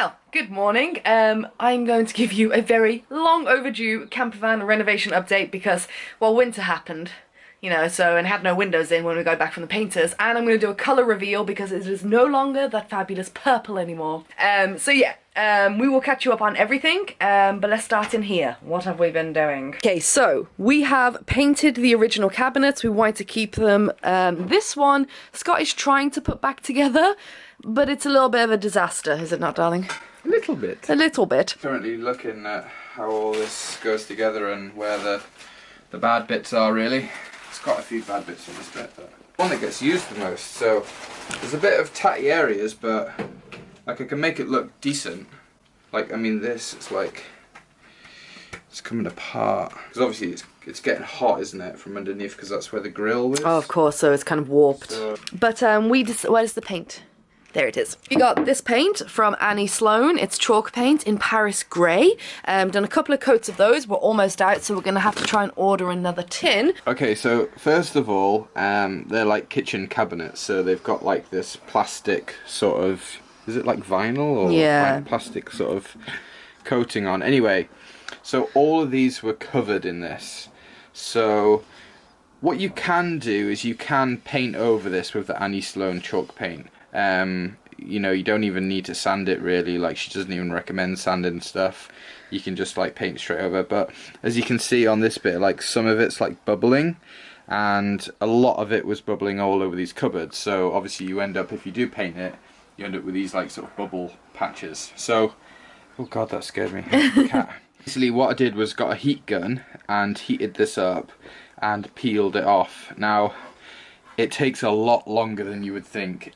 Well, good morning. I'm going to give you a very long overdue campervan renovation update because, well, winter happened, you know, and had no windows in when we got back from the painters, and I'm going to do a colour reveal because it is no longer that fabulous purple anymore. We will catch you up on everything, but let's start in here. What have we been doing? Okay, so we have painted the original cabinets. We wanted to keep them. This one, Scott is trying to put back together, but it's a little bit of a disaster, is it not, darling? A little bit. A little bit. Currently looking at how all this goes together and where the bad bits are, really. There's quite a few bad bits on this bit, but one that gets used the most. So there's a bit of tatty areas, but like I can make it look decent. Like, I mean, this is like, it's coming apart. Because obviously it's getting hot, isn't it, from underneath, because that's where the grill is. Oh, of course, so it's kind of warped. So, but where's the paint? There it is. We got this paint from Annie Sloan. It's chalk paint in Paris Grey. Done a couple of coats of those. We're almost out, so we're going to have to try and order another tin. okay, so first of all, they're like kitchen cabinets, so they've got like this plastic sort of, is it like vinyl or like plastic sort of coating on? Anyway, so all of these were covered in this. So what you can do is you can paint over this with the Annie Sloan chalk paint. You know, you don't even need to sand it really, like she doesn't even recommend sanding stuff. You can just like paint straight over, but as you can see on this bit, like some of it's like bubbling, and a lot of it was bubbling all over these cupboards. So obviously you end up, if you do paint it, you end up with these like sort of bubble patches. So, oh god, that scared me. Cat. Basically what I did was got a heat gun and heated this up and peeled it off. Now it takes a lot longer than you would think.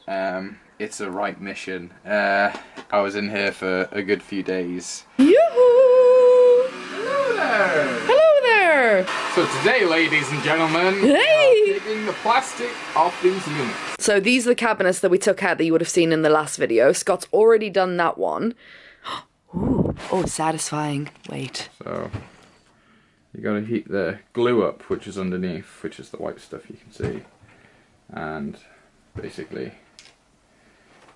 It's a right mission. I was in here for a good few days. Yoo-hoo! Hello there! Hello there! So today, ladies and gentlemen, we are taking the plastic off these units. So these are the cabinets that we took out that you would have seen in the last video. Scott's already done that one. Ooh, oh, satisfying. Wait. So you got to heat the glue up, which is underneath, which is the white stuff you can see, and basically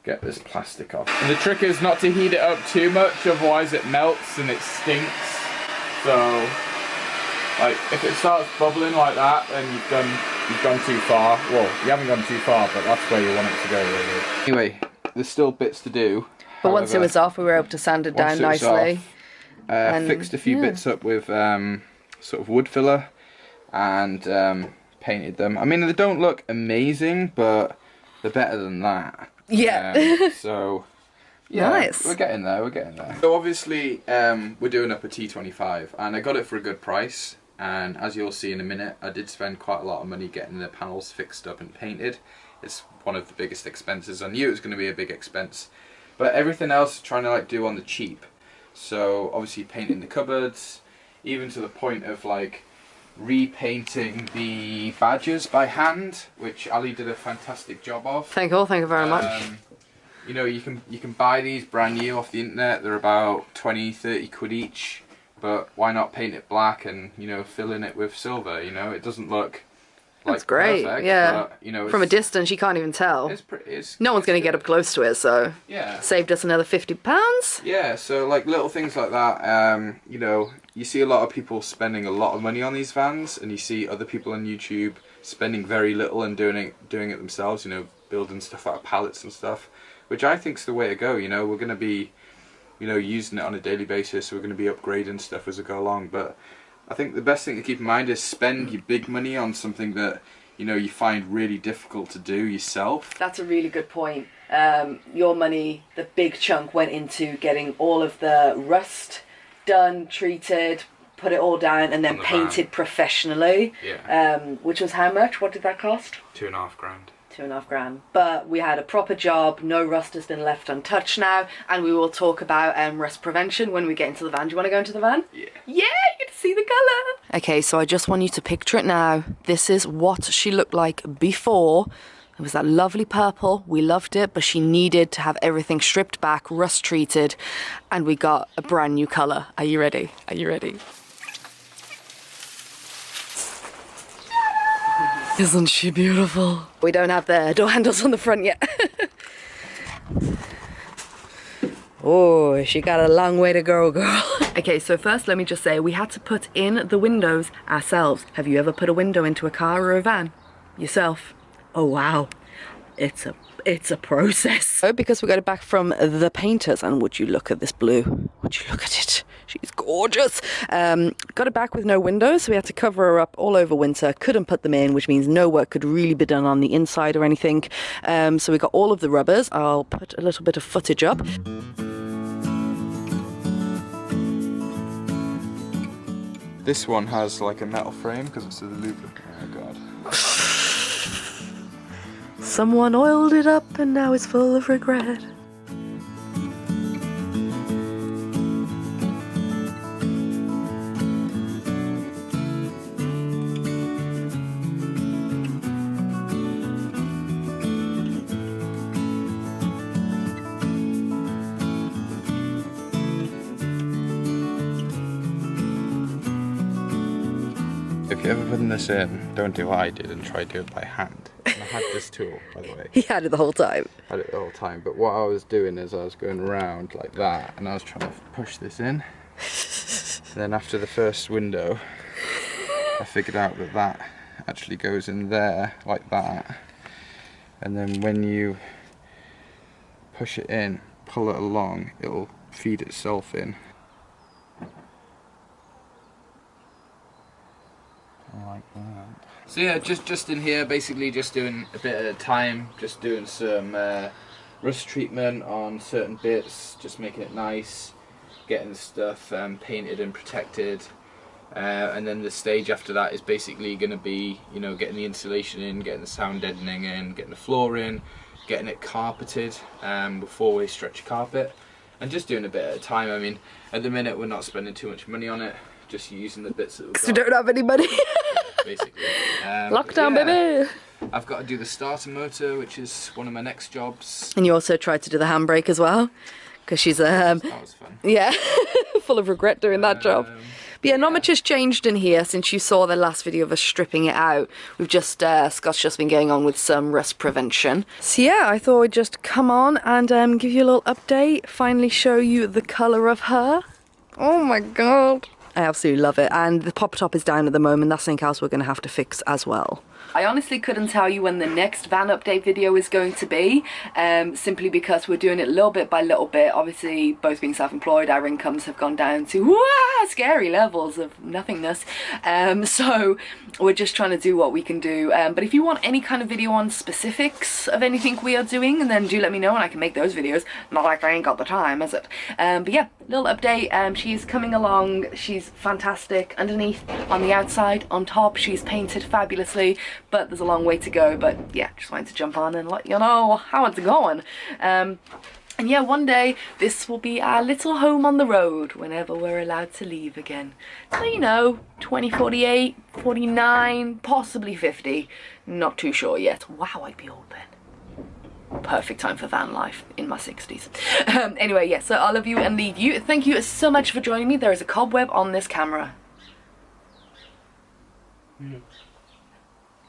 get this plastic off. And the trick is not to heat it up too much, otherwise it melts and it stinks. So like if it starts bubbling like that, then you've gone too far. Well, you haven't gone too far, but that's where you want it to go really. Anyway, there's still bits to do. But once it was off, we were able to sand it down nicely. Fixed a few bits up with sort of wood filler and painted them. I mean, they don't look amazing, but they're better than that. Yeah. So yeah, nice. We're getting there. We're getting there. So obviously, we're doing up a T25, and I got it for a good price. And as you'll see in a minute, I did spend quite a lot of money getting the panels fixed up and painted. It's one of the biggest expenses. I knew it was going to be a big expense, but everything else trying to like do on the cheap. So obviously painting the cupboards, even to the point of like repainting the badges by hand, which Ali did a fantastic job of. Thank you very much. You know, you can buy these brand new off the internet. They're about 20-30 quid each, but why not paint it black and, you know, fill in it with silver? You know, it doesn't look like that's great. Perfect, yeah, but, you know, from a distance you can't even tell. No one's going to get up close to it, so yeah, saved us another £50. Yeah, so like little things like that. You know, you see a lot of people spending a lot of money on these vans, and you see other people on YouTube spending very little and doing it themselves. You know, building stuff out of pallets and stuff, which I think's the way to go. You know, we're going to be, you know, using it on a daily basis. We're going to be upgrading stuff as we go along, but I think the best thing to keep in mind is spend your big money on something that, you know, you find really difficult to do yourself. That's a really good point. Your money, the big chunk, went into getting all of the rust done, treated, put it all down, and then painted professionally. Yeah. Which was how much? What did that cost? £2.5 grand. £2.5 grand. But we had a proper job, no rust has been left untouched now, and we will talk about rust prevention when we get into the van. Do you want to go into the van? Yeah. Yeah, you get to see the colour. Okay, so I just want you to picture it now. This is what she looked like before. It was that lovely purple, we loved it, but she needed to have everything stripped back, rust treated, and we got a brand new colour. Are you ready? Are you ready? Isn't she beautiful? We don't have the door handles on the front yet. Oh, she got a long way to go, girl. Okay, so first let me just say, we had to put in the windows ourselves. Have you ever put a window into a car or a van? Yourself? Oh, wow. It's a process. Oh, because we got it back from the painters, and would you look at this blue? Would you look at it? She's gorgeous. Got it back with no windows, so we had to cover her up all over winter. Couldn't put them in, which means no work could really be done on the inside or anything. So we got all of the rubbers. I'll put a little bit of footage up. This one has like a metal frame because it's a lubricant. Oh god. Someone oiled it up and now it's full of regret. If you're ever putting this in, don't do what I did and try to do it by hand. And I had this tool, by the way. He had it the whole time. I had it the whole time, but what I was doing is I was going around like that and I was trying to push this in. And then after the first window, I figured out that that actually goes in there like that. And then when you push it in, pull it along, it'll feed itself in. Like that. So yeah, just in here, basically just doing a bit at a time, just doing some rust treatment on certain bits, just making it nice, getting the stuff painted and protected, and then the stage after that is basically going to be, you know, getting the insulation in, getting the sound deadening in, getting the floor in, getting it carpeted with four-way stretch carpet, and just doing a bit at a time. I mean, at the minute we're not spending too much money on it, just using the bits that we've got. You don't have any money. Basically. Lockdown, yeah, baby. I've got to do the starter motor, which is one of my next jobs. And you also tried to do the handbrake as well, because she's that was fun. Yeah, full of regret doing that job. But yeah, not much has changed in here since you saw the last video of us stripping it out. We've just, Scott's just been going on with some rust prevention. So yeah, I thought we'd just come on and give you a little update, finally show you the colour of her. Oh my god. I absolutely love it, and the pop top is down at the moment. That's something else we're going to have to fix as well. I honestly couldn't tell you when the next van update video is going to be, simply because we're doing it little bit by little bit. Obviously, both being self-employed, our incomes have gone down to scary levels of nothingness. So we're just trying to do what we can do. But if you want any kind of video on specifics of anything we are doing, then do let me know and I can make those videos. Not like I ain't got the time, is it? But yeah, little update. She's coming along. She's fantastic underneath, on the outside, on top. She's painted fabulously. But there's a long way to go. But yeah, just wanted to jump on and let you know how it's going. And yeah, one day this will be our little home on the road whenever we're allowed to leave again. So, you know, 2048, 49, possibly 50. Not too sure yet. Wow, I'd be old then. Perfect time for van life in my 60s. Anyway, yeah, so I love you and leave you. Thank you so much for joining me. There is a cobweb on this camera.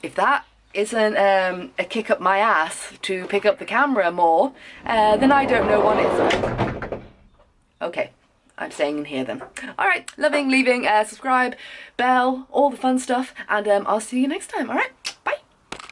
If that isn't a kick up my ass to pick up the camera more, then I don't know what is. Okay, I'm staying in here then. Alright, loving, leaving, subscribe, bell, all the fun stuff, and I'll see you next time, alright? Bye!